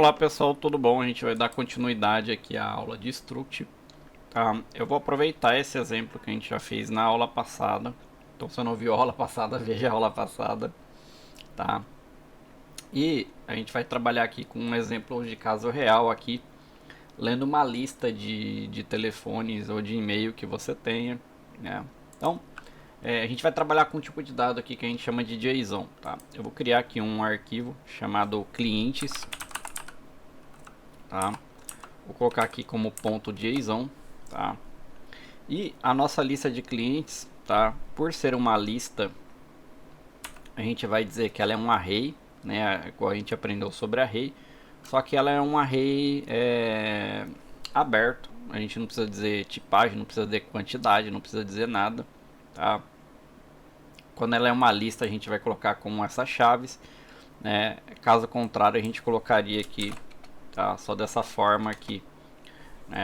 Olá pessoal, tudo bom? A gente vai dar continuidade aqui à aula de Struct. Tá? Eu vou aproveitar esse exemplo que a gente já fez na aula passada. Então, se você não viu a aula passada, veja a aula passada. Tá? E a gente vai trabalhar aqui com um exemplo de caso real aqui, lendo uma lista de telefones ou de e-mail que você tenha. Né? Então, a gente vai trabalhar com um tipo de dado aqui que a gente chama de JSON. Tá? Eu vou criar aqui um arquivo chamado clientes. Tá? Vou colocar aqui como ponto JSON, tá? E a nossa lista de clientes, tá? Por ser uma lista, a gente vai dizer que ela é um array, né? Igual a gente aprendeu sobre array, só que ela é um array aberto. A gente não precisa dizer tipagem, não precisa dizer quantidade, não precisa dizer nada, tá? Quando ela é uma lista, a gente vai colocar como essas chaves, né? Caso contrário, a gente colocaria aqui, tá? Só dessa forma aqui.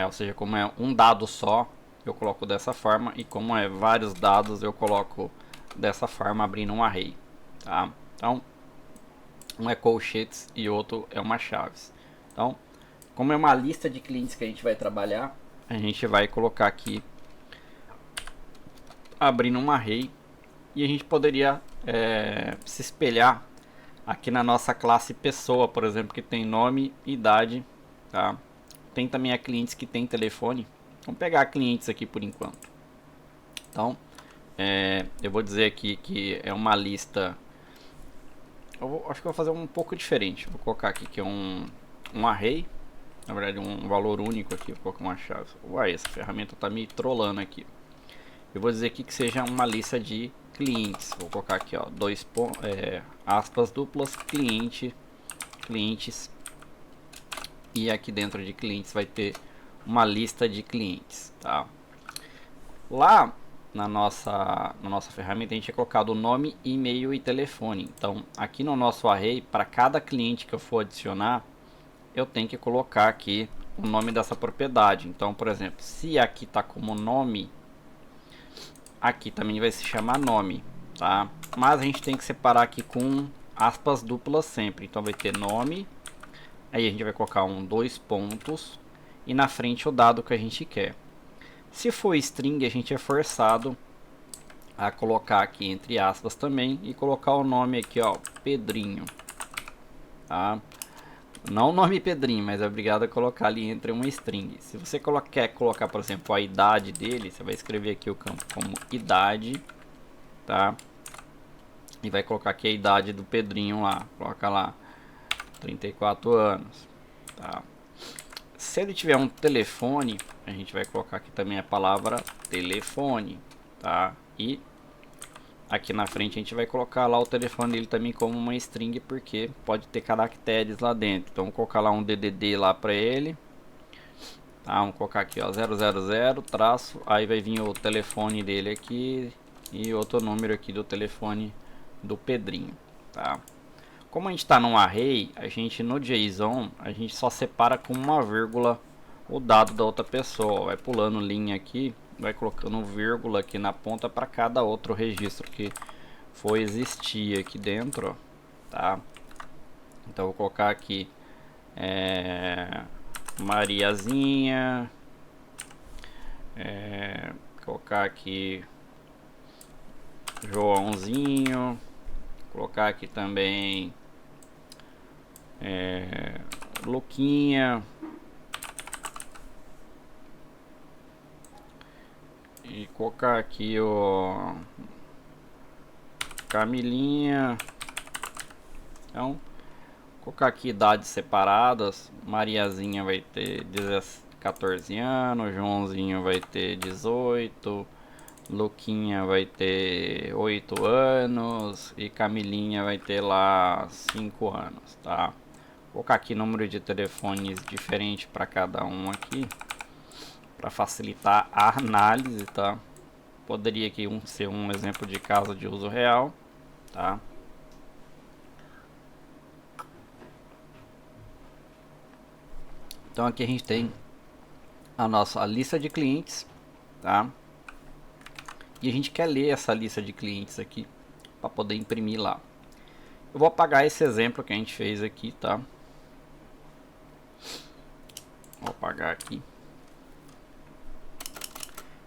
Ou seja, como é um dado só, eu coloco dessa forma, e como é vários dados, eu coloco dessa forma, abrindo um array. Tá? Então, um é colchetes e outro é uma chaves. Então, como é uma lista de clientes que a gente vai trabalhar, a gente vai colocar aqui, abrindo um array, e a gente poderia se espelhar aqui na nossa classe pessoa, por exemplo, que tem nome, idade, tá? Tem também a clientes que tem telefone. Vamos pegar clientes aqui por enquanto. Então, eu vou dizer aqui que é uma lista. Acho que eu vou fazer um pouco diferente. Vou colocar aqui que é um array. Na verdade, um valor único aqui. Vou colocar uma chave. Uai, essa ferramenta está me trollando aqui. Eu vou dizer aqui que seja uma lista de clientes. Vou colocar aqui, ó, aspas duplas, clientes. E aqui dentro de clientes vai ter uma lista de clientes, tá? Lá na nossa ferramenta a gente é colocado o nome, e-mail e telefone. Então aqui no nosso array, para cada cliente que eu for adicionar, eu tenho que colocar aqui o nome dessa propriedade. Então, por exemplo, se aqui está como nome, aqui também vai se chamar nome, tá? Mas a gente tem que separar aqui com aspas duplas sempre. Então vai ter nome, aí a gente vai colocar dois pontos e na frente o dado que a gente quer. Se for string, a gente é forçado a colocar aqui entre aspas também e colocar o nome aqui, ó, Pedrinho, tá? Não o nome Pedrinho, mas é obrigado a colocar ali entre uma string. Se você quer colocar, por exemplo, a idade dele, você vai escrever aqui o campo como idade, tá? E vai colocar aqui a idade do Pedrinho lá, coloca lá 34 anos, tá? Se ele tiver um telefone, a gente vai colocar aqui também a palavra telefone, tá? E aqui na frente a gente vai colocar lá o telefone dele também como uma string, porque pode ter caracteres lá dentro. Então vamos colocar lá um DDD lá para ele, tá? Vamos colocar aqui, ó, 000 traço, aí vai vir o telefone dele aqui e outro número aqui do telefone do Pedrinho, tá? Como a gente está num array, a gente no JSON, a gente só separa com uma vírgula o dado da outra pessoa. Vai pulando linha aqui, vai colocando vírgula aqui na ponta para cada outro registro que for existir aqui dentro, ó, tá? Então vou colocar aqui Mariazinha, colocar aqui Joãozinho, colocar aqui também Luquinha e colocar aqui o Camilinha. Então, colocar aqui idades separadas. Mariazinha vai ter 14 anos, Joãozinho vai ter 18, Luquinha vai ter 8 anos e Camilinha vai ter lá 5 anos, tá? Vou colocar aqui número de telefones diferente para cada um aqui, para facilitar a análise, tá? Poderia aqui ser um exemplo de caso de uso real, tá? Então aqui a gente tem a nossa lista de clientes, tá? E a gente quer ler essa lista de clientes aqui para poder imprimir lá. Eu vou apagar esse exemplo que a gente fez aqui, tá? Vou apagar aqui.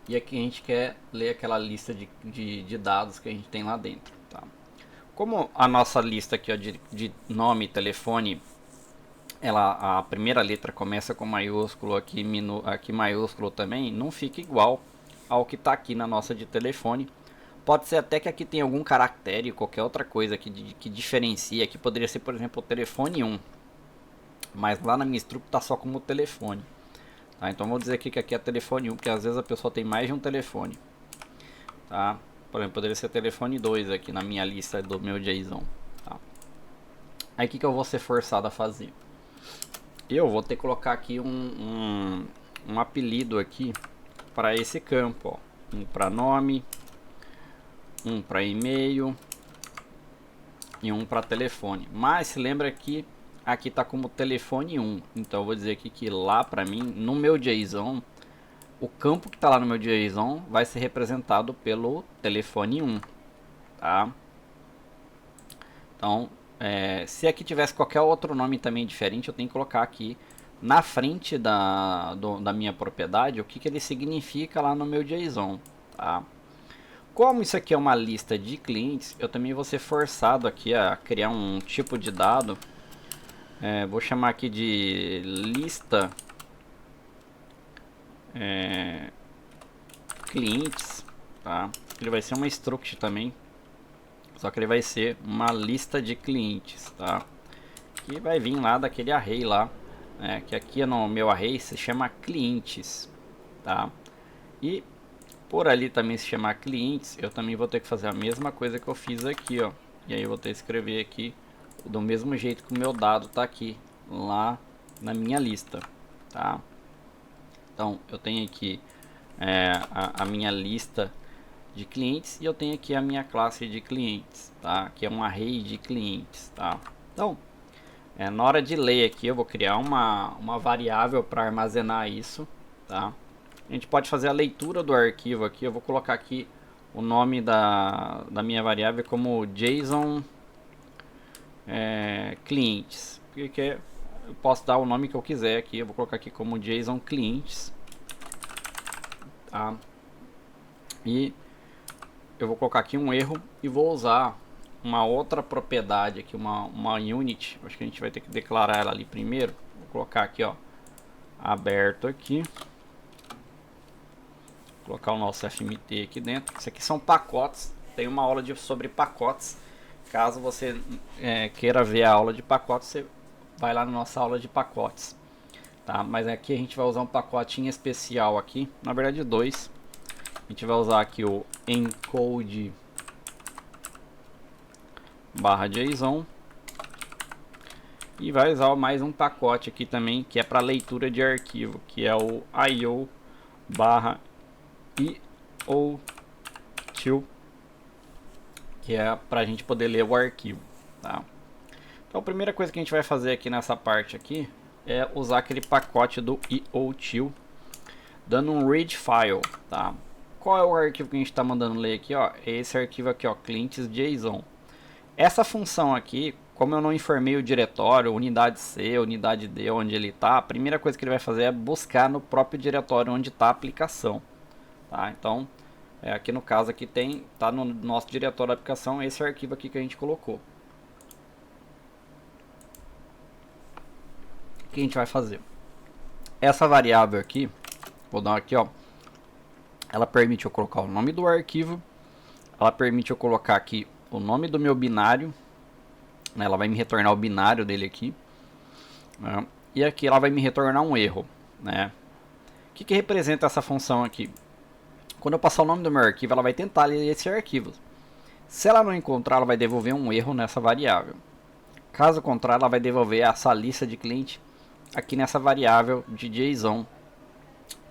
E aqui a gente quer ler aquela lista de dados que a gente tem lá dentro, tá? Como a nossa lista aqui, ó, de nome e telefone, a primeira letra começa com maiúsculo, aqui maiúsculo também, não fica igual ao que está aqui na nossa de telefone. Pode ser até que aqui tem algum caractere, qualquer outra coisa que diferencia. Aqui poderia ser, por exemplo, o telefone 1. Mas lá na minha estrutura está só como telefone. Tá? Então vou dizer aqui que aqui é telefone 1, porque às vezes a pessoa tem mais de um telefone. Tá? Por exemplo, poderia ser telefone 2 aqui na minha lista do meu JSON. Tá? Aí o que eu vou ser forçado a fazer? Eu vou ter que colocar aqui um apelido aqui para esse campo. Ó. Um para nome, um para e-mail e um para telefone. Mas se lembra que aqui está como telefone 1. Então eu vou dizer aqui que lá para mim, no meu JSON, o campo que está lá no meu JSON vai ser representado pelo telefone 1. Tá? Então, se aqui tivesse qualquer outro nome também diferente, eu tenho que colocar aqui na frente da minha propriedade o que ele significa lá no meu JSON. Tá? Como isso aqui é uma lista de clientes, eu também vou ser forçado aqui a criar um tipo de dado. Vou chamar aqui de lista clientes. Tá? Ele vai ser uma struct também. Só que ele vai ser uma lista de clientes, tá? Que vai vir lá daquele array lá, que aqui no meu array se chama clientes, tá? E por ali também se chamar clientes, eu também vou ter que fazer a mesma coisa que eu fiz aqui, ó. E aí eu vou ter que escrever aqui do mesmo jeito que o meu dado tá aqui, lá na minha lista, tá? Então eu tenho aqui a minha lista de clientes e eu tenho aqui a minha classe de clientes, tá? Que é um array de clientes, tá? Então, na hora de ler aqui, eu vou criar uma variável para armazenar isso, tá? A gente pode fazer a leitura do arquivo aqui. Eu vou colocar aqui o nome da minha variável como JSON clientes, porque eu posso dar o nome que eu quiser aqui. Eu vou colocar aqui como JSON clientes, tá? E eu vou colocar aqui um erro e vou usar uma outra propriedade aqui, uma unit. Acho que a gente vai ter que declarar ela ali primeiro. Vou colocar aqui, ó, aberto aqui. Vou colocar o nosso FMT aqui dentro. Isso aqui são pacotes. Tem uma aula sobre pacotes. Caso você queira ver a aula de pacotes, você vai lá na nossa aula de pacotes, tá? Mas aqui a gente vai usar um pacotinho especial aqui, na verdade dois. A gente vai usar aqui o encode /JSON e vai usar mais um pacote aqui também que é para leitura de arquivo, que é o io/io2, que é para a gente poder ler o arquivo, tá? Então a primeira coisa que a gente vai fazer aqui nessa parte aqui é usar aquele pacote do io2 dando um read file, tá? Qual é o arquivo que a gente está mandando ler aqui, ó? É esse arquivo aqui, ó, clientes.json. Essa função aqui, como eu não informei o diretório, unidade C, unidade D, onde ele está, a primeira coisa que ele vai fazer é buscar no próprio diretório onde está a aplicação, tá? Então, aqui no caso aqui tá no nosso diretório da aplicação esse arquivo aqui que a gente colocou. O que a gente vai fazer? Essa variável aqui, vou dar aqui, ó. Ela permite eu colocar o nome do arquivo. Ela permite eu colocar aqui o nome do meu binário. Ela vai me retornar o binário dele aqui. E aqui ela vai me retornar um erro, né? O que representa essa função aqui? Quando eu passar o nome do meu arquivo, ela vai tentar ler esse arquivo. Se ela não encontrar, ela vai devolver um erro nessa variável. Caso contrário, ela vai devolver essa lista de cliente aqui nessa variável de JSON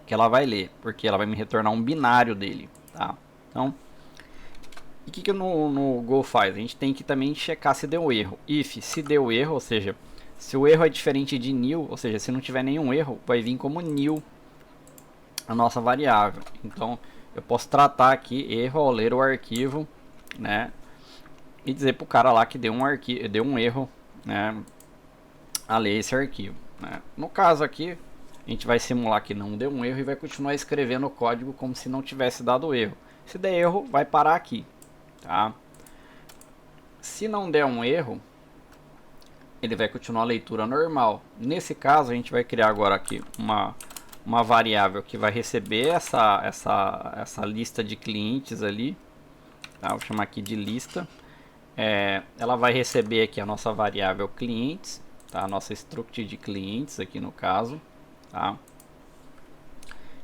que ela vai ler, porque ela vai me retornar um binário dele, tá? Então, e o que no Go faz? A gente tem que também checar se deu erro. If, se deu erro, ou seja, se o erro é diferente de nil, ou seja, se não tiver nenhum erro, vai vir como nil a nossa variável. Então, eu posso tratar aqui erro ao ler o arquivo, né? E dizer pro cara lá que deu um erro, né? A ler esse arquivo, né? No caso aqui, a gente vai simular que não deu um erro e vai continuar escrevendo o código como se não tivesse dado erro. Se der erro, vai parar aqui, tá? Se não der um erro, ele vai continuar a leitura normal. Nesse caso, a gente vai criar agora aqui uma variável que vai receber essa lista de clientes ali, tá? Vou chamar aqui de lista. Ela vai receber aqui a nossa variável clientes, tá? A nossa struct de clientes aqui no caso, tá?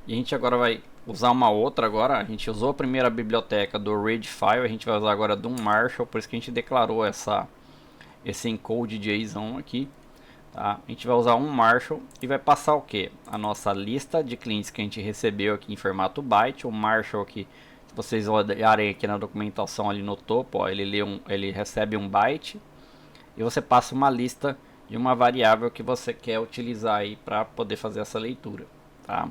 E a gente agora vai usar uma outra agora. A gente usou a primeira biblioteca do read file, a gente vai usar agora do Marshall, por isso que a gente declarou esse encode JSON aqui, tá? A gente vai usar um Marshall e vai passar o que? A nossa lista de clientes que a gente recebeu aqui em formato byte. O Marshall aqui, se vocês olharem aqui na documentação ali no topo, ó, ele recebe um byte e você passa uma lista de uma variável que você quer utilizar aí para poder fazer essa leitura, tá?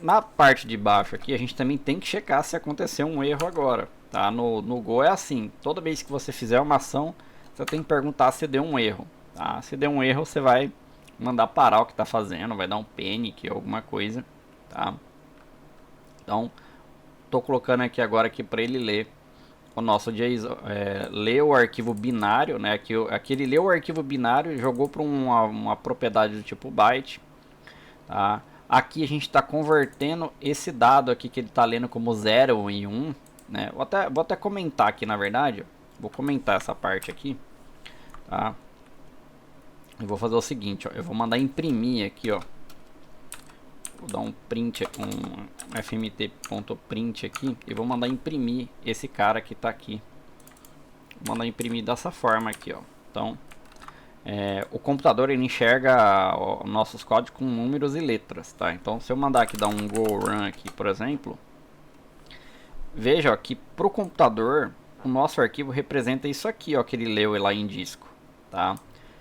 Na parte de baixo aqui, a gente também tem que checar se aconteceu um erro agora, tá? No Go é assim, toda vez que você fizer uma ação, você tem que perguntar se deu um erro, tá? Se deu um erro, você vai mandar parar o que está fazendo, vai dar um panic, alguma coisa, tá? Então, estou colocando aqui agora para ele ler o nosso JSON, ler o arquivo binário, né? Aqui ele leu o arquivo binário e jogou para uma propriedade do tipo byte, tá? Aqui a gente está convertendo esse dado aqui que ele está lendo como 0 e 1, né? Vou até comentar aqui, na verdade. Vou comentar essa parte aqui, tá? Eu vou fazer o seguinte, ó. Eu vou mandar imprimir aqui, ó. Vou dar um print, um fmt.print aqui e vou mandar imprimir esse cara que está aqui. Vou mandar imprimir dessa forma aqui, ó. Então, o computador ele enxerga nossos códigos com números e letras, tá? Então, se eu mandar aqui dar um go run aqui, por exemplo, veja ó, que para o computador o nosso arquivo representa isso aqui, ó, que ele leu lá em disco, tá?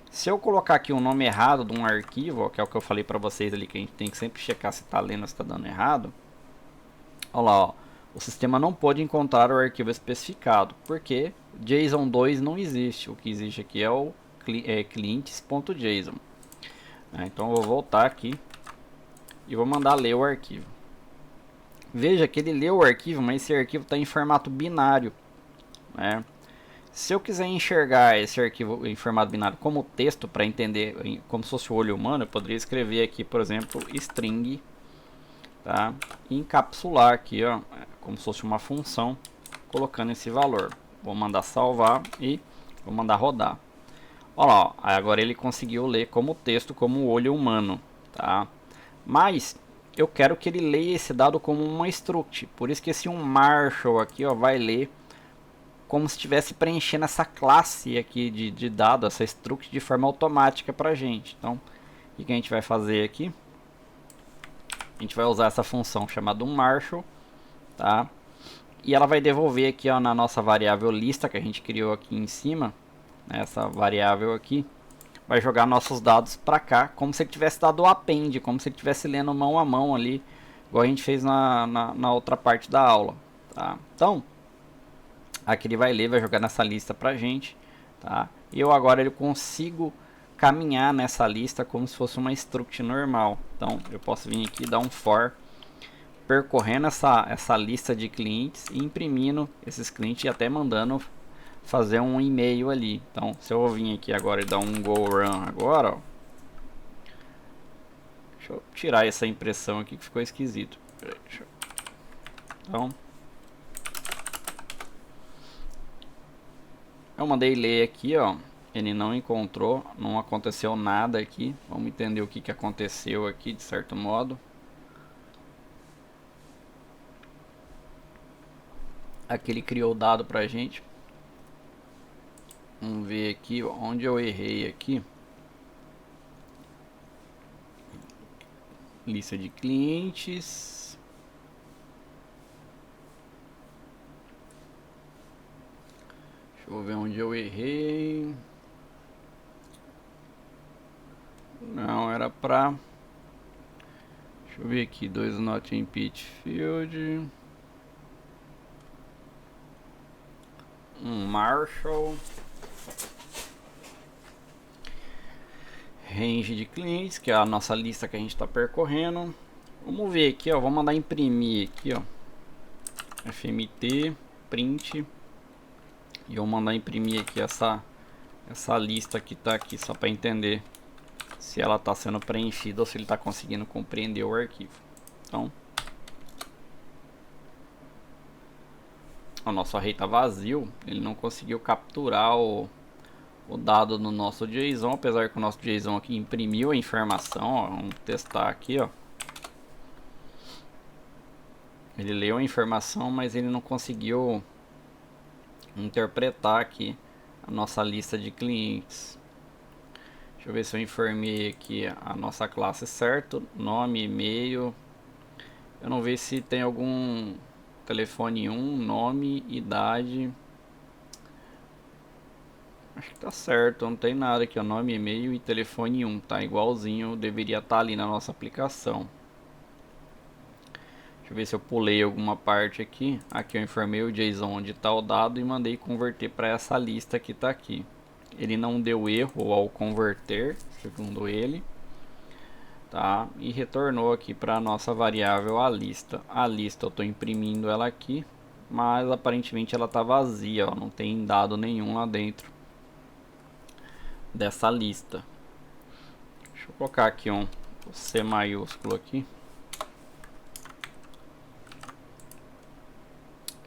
Se eu colocar aqui o nome errado de um arquivo, ó, que é o que eu falei para vocês ali, que a gente tem que sempre checar se está lendo ou se está dando errado. Olha lá, ó, o sistema não pode encontrar o arquivo especificado, porque JSON 2 não existe. O que existe aqui é o clientes.json. Então eu vou voltar aqui e vou mandar ler o arquivo. Veja que ele leu o arquivo, mas esse arquivo está em formato binário, né? Se eu quiser enxergar esse arquivo em formato binário como texto, para entender como se fosse o olho humano, eu poderia escrever aqui, por exemplo, string, tá? E encapsular aqui, ó, como se fosse uma função, colocando esse valor. Vou mandar salvar e vou mandar rodar. Olha lá, ó, agora ele conseguiu ler como texto, como olho humano, tá? Mas eu quero que ele leia esse dado como uma struct, por isso que esse Marshall aqui, ó, vai ler como se estivesse preenchendo essa classe aqui de dado, essa struct de forma automática para a gente. Então, o que a gente vai fazer aqui? A gente vai usar essa função chamada Marshall, tá? E ela vai devolver aqui, ó, na nossa variável lista que a gente criou aqui em cima, essa variável aqui, vai jogar nossos dados para cá, como se ele tivesse dado o append, como se ele estivesse lendo mão a mão ali, igual a gente fez na outra parte da aula, tá? Então, aqui ele vai ler, vai jogar nessa lista pra gente, tá? E eu agora ele consigo caminhar nessa lista como se fosse uma struct normal. Então, eu posso vir aqui e dar um for, percorrendo essa lista de clientes e imprimindo esses clientes e até mandando fazer um e-mail ali. Então, se eu vir aqui agora e dar um go run agora, ó, deixa eu tirar essa impressão aqui que ficou esquisito. Então, eu mandei ler aqui, ó, ele não encontrou, não aconteceu nada aqui. Vamos entender o que aconteceu aqui de certo modo. Aqui ele criou o dado pra gente. Vamos ver aqui onde eu errei aqui. Lista de clientes. Deixa eu ver onde eu errei. Não, era pra... Deixa eu ver aqui, 2 not in pitch field. Um Marshall. range de clientes, que é a nossa lista que a gente está percorrendo. Vamos ver aqui, ó, vou mandar imprimir aqui, ó, FMT, print, e eu vou mandar imprimir aqui essa lista que está aqui, só para entender se ela está sendo preenchida ou se ele está conseguindo compreender o arquivo. Então, o nosso array está vazio, ele não conseguiu capturar o dado no nosso JSON, apesar que o nosso JSON aqui imprimiu a informação, ó, vamos testar aqui, ó. Ele leu a informação, mas ele não conseguiu interpretar aqui a nossa lista de clientes. Deixa eu ver se eu informei aqui a nossa classe certo, nome, e-mail. Eu não vejo se tem algum telefone 1, nome, idade. Acho que tá certo, não tem nada aqui, ó, nome, e-mail e telefone 1, tá igualzinho, deveria estar ali na nossa aplicação. Deixa eu ver se eu pulei alguma parte aqui. Aqui eu informei o JSON onde está o dado e mandei converter para essa lista que está aqui. Ele não deu erro ao converter, segundo ele, tá? E retornou aqui para a nossa variável a lista. A lista eu estou imprimindo ela aqui, mas aparentemente ela está vazia, ó, não tem dado nenhum lá dentro dessa lista. Deixa eu colocar aqui um C maiúsculo aqui.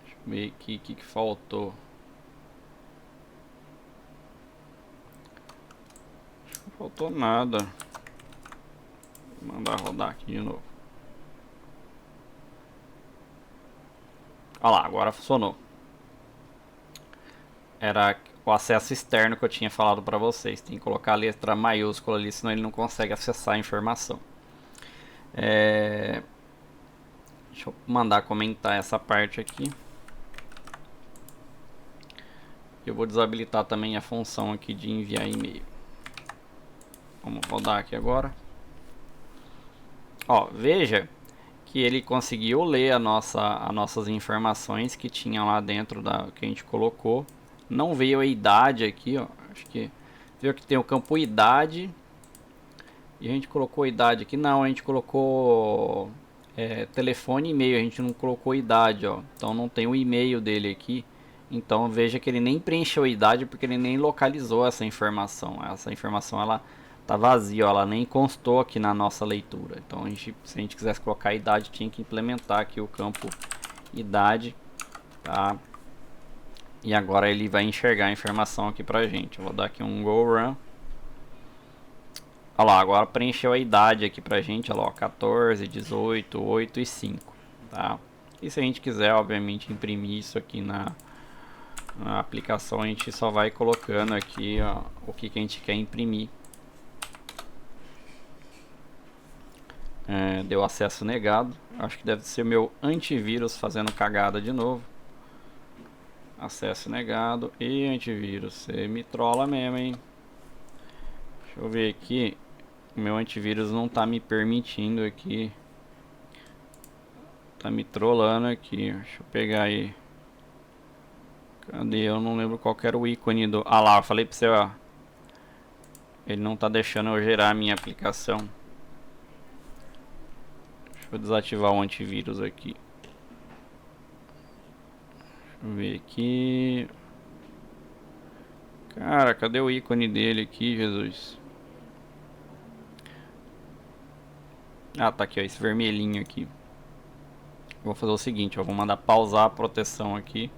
Deixa eu ver aqui o que faltou. Não faltou nada. Vou mandar rodar aqui de novo. Olha lá, agora funcionou. Era o acesso externo que eu tinha falado para vocês. Tem que colocar a letra maiúscula ali, senão ele não consegue acessar a informação. Deixa eu mandar comentar essa parte aqui. Eu vou desabilitar também a função aqui de enviar e-mail. Vamos rodar aqui agora. Ó, veja que ele conseguiu ler as nossas informações que tinha lá dentro que a gente colocou. Não veio a idade aqui, ó. Acho que viu que tem o campo idade. E a gente colocou idade aqui. Não, a gente colocou telefone e e-mail. A gente não colocou idade, ó. Então não tem o e-mail dele aqui. Então veja que ele nem preencheu a idade porque ele nem localizou essa informação. Essa informação ela tá vazia, ó, ela nem constou aqui na nossa leitura. Então se a gente quisesse colocar a idade, tinha que implementar aqui o campo idade, tá? E agora ele vai enxergar a informação aqui pra gente. Eu vou dar aqui um go run. Olha lá, agora preencheu a idade aqui pra gente, olha lá, 14, 18, 8 e 5, tá? E se a gente quiser, obviamente, imprimir isso aqui na aplicação, a gente só vai colocando aqui, ó, o que a gente quer imprimir. Deu acesso negado. Acho que deve ser o meu antivírus fazendo cagada de novo. Acesso negado. E antivírus, você me trola mesmo, hein? Deixa eu ver aqui. O meu antivírus não tá me permitindo aqui. Tá me trollando aqui. Deixa eu pegar aí. Cadê? Eu não lembro qual era o ícone do... Ah lá, eu falei pra você, ó. Ele não tá deixando eu gerar a minha aplicação. Deixa eu desativar o antivírus aqui. Deixa eu ver aqui. Cara, cadê o ícone dele aqui, Jesus? Ah, tá aqui, ó, esse vermelhinho aqui. Vou fazer o seguinte, ó, vou mandar pausar a proteção aqui.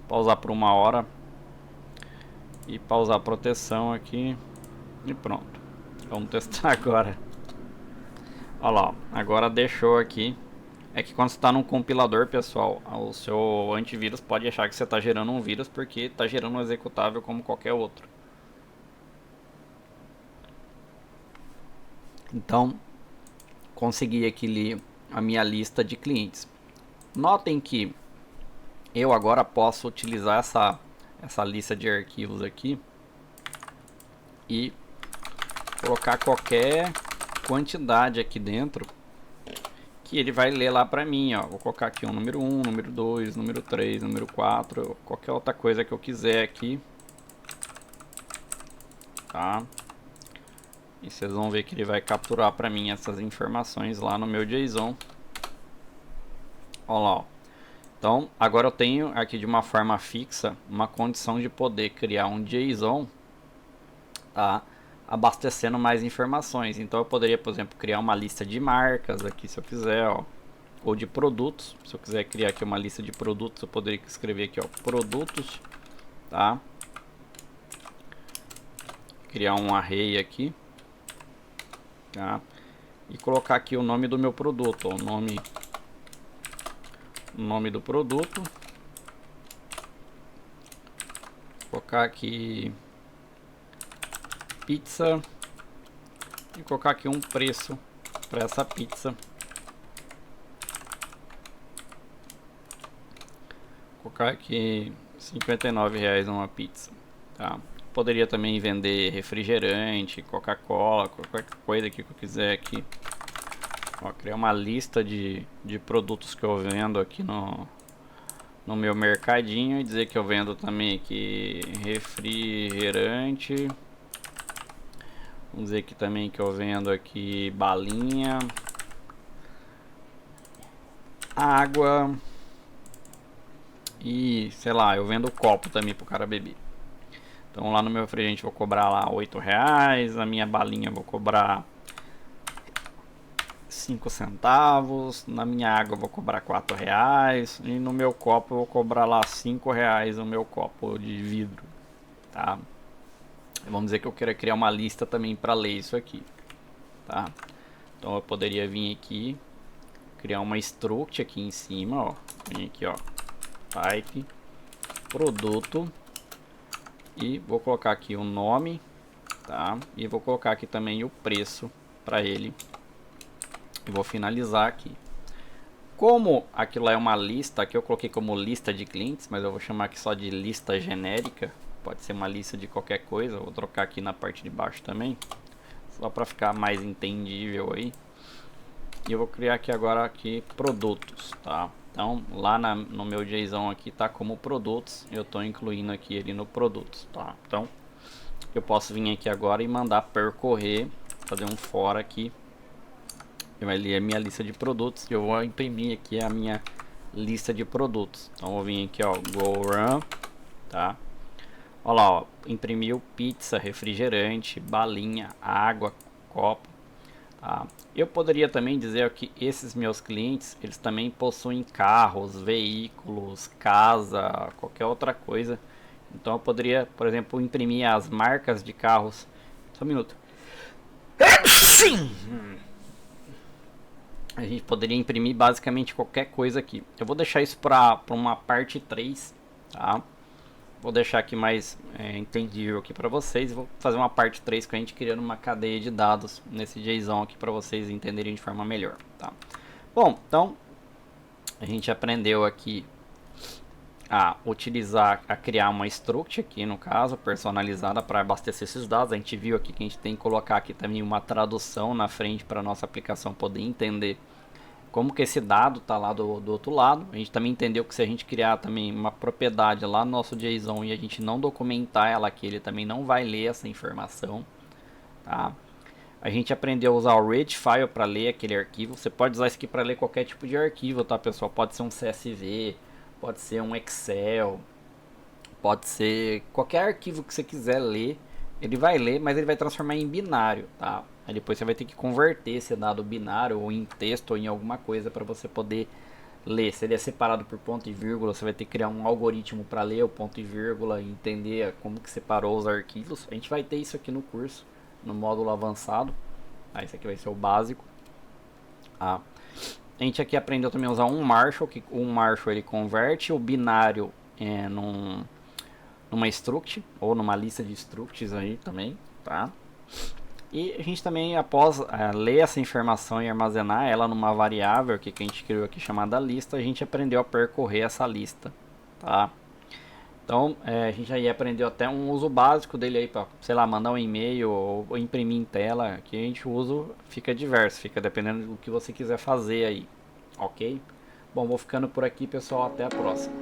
Pausar por 1 hora. E pausar a proteção aqui. E pronto. Vamos testar agora. Olha lá, agora deixou aqui. É que quando você está num compilador, pessoal, o seu antivírus pode achar que você está gerando um vírus porque está gerando um executável como qualquer outro. Então, consegui aqui ler a minha lista de clientes. Notem que eu agora posso utilizar essa lista de arquivos aqui e colocar qualquer quantidade aqui dentro que ele vai ler lá pra mim, ó. Vou colocar aqui um número 1, número 2, número 3, número 4, qualquer outra coisa que eu quiser aqui, tá? E vocês vão ver que ele vai capturar para mim essas informações lá no meu JSON. Olha lá, ó. Então, agora eu tenho aqui de uma forma fixa uma condição de poder criar um JSON, tá? Abastecendo mais informações. Então eu poderia, por exemplo, criar uma lista de marcas aqui se eu quiser, ó, ou de produtos. Se eu quiser criar aqui uma lista de produtos, eu poderia escrever aqui, ó, produtos, tá? Criar um array aqui, tá? E colocar aqui o nome do meu produto, ó, o nome do produto. Colocar aqui pizza e colocar aqui um preço para essa pizza. Colocar aqui R$59 uma pizza, tá? Poderia também vender refrigerante, Coca-Cola, qualquer coisa que eu quiser aqui. Ó, criar uma lista de produtos que eu vendo aqui no meu mercadinho e dizer que eu vendo também aqui refrigerante. Vamos dizer aqui também que eu vendo aqui balinha, água e sei lá, eu vendo copo também pro cara beber. Então lá no meu refrigerante vou cobrar lá R$8, a minha balinha vou cobrar 5 centavos, na minha água eu vou cobrar R$4 e no meu copo eu vou cobrar lá R$5 o meu copo de vidro, tá? Vamos dizer que eu quero criar uma lista também para ler isso aqui, tá? Então eu poderia vir aqui, criar uma struct aqui em cima, ó, vem aqui, ó, type produto e vou colocar aqui o nome, tá? E vou colocar aqui também o preço para ele. E vou finalizar aqui. Como aquilo é uma lista, aqui eu coloquei como lista de clientes, mas eu vou chamar aqui só de lista genérica. Pode ser uma lista de qualquer coisa. Vou trocar aqui na parte de baixo também, só para ficar mais entendível aí. E eu vou criar aqui agora aqui produtos, tá? Então lá no meu JSON aqui tá como produtos. Eu estou incluindo aqui ele no produtos, tá? Então eu posso vir aqui agora e mandar percorrer, fazer um for aqui. Vai ler a minha lista de produtos e eu vou imprimir aqui a minha lista de produtos. Então eu vou vir aqui, ó, go run, tá? Olha lá, ó, imprimiu pizza, refrigerante, balinha, água, copo, tá? Eu poderia também dizer que esses meus clientes, eles também possuem carros, veículos, casa, qualquer outra coisa. Então eu poderia, por exemplo, imprimir as marcas de carros. Só um minuto. Sim! A gente poderia imprimir basicamente qualquer coisa aqui. Eu vou deixar isso para uma parte 3, tá? Vou deixar aqui mais entendível aqui para vocês. Vou fazer uma parte 3 com a gente criando uma cadeia de dados nesse JSON aqui para vocês entenderem de forma melhor, tá? Bom, então a gente aprendeu aqui a utilizar, a criar uma struct aqui no caso, personalizada para abastecer esses dados. A gente viu aqui que a gente tem que colocar aqui também uma tradução na frente para nossa aplicação poder entender como que esse dado está lá do outro lado. A gente também entendeu que se a gente criar também uma propriedade lá no nosso JSON e a gente não documentar ela aqui, ele também não vai ler essa informação, tá? A gente aprendeu a usar o read file para ler aquele arquivo. Você pode usar isso aqui para ler qualquer tipo de arquivo, tá, pessoal? Pode ser um CSV, pode ser um Excel, pode ser qualquer arquivo que você quiser ler. Ele vai ler, mas ele vai transformar em binário, tá? Aí depois você vai ter que converter esse dado binário ou em texto ou em alguma coisa para você poder ler. Se ele é separado por ponto e vírgula, você vai ter que criar um algoritmo para ler o ponto e vírgula e entender como que separou os arquivos. A gente vai ter isso aqui no curso, no módulo avançado. Esse aqui vai ser o básico. A gente aqui aprendeu também a usar um Marshall, que um Marshall ele converte o binário numa struct ou numa lista de structs aí também, tá? E a gente também, após ler essa informação e armazenar ela numa variável que a gente criou aqui chamada lista, a gente aprendeu a percorrer essa lista, tá? Então a gente aí aprendeu até um uso básico dele aí para, sei lá, mandar um e-mail ou imprimir em tela, que a gente usa, fica diverso, fica dependendo do que você quiser fazer aí, ok? Bom, vou ficando por aqui, pessoal, até a próxima.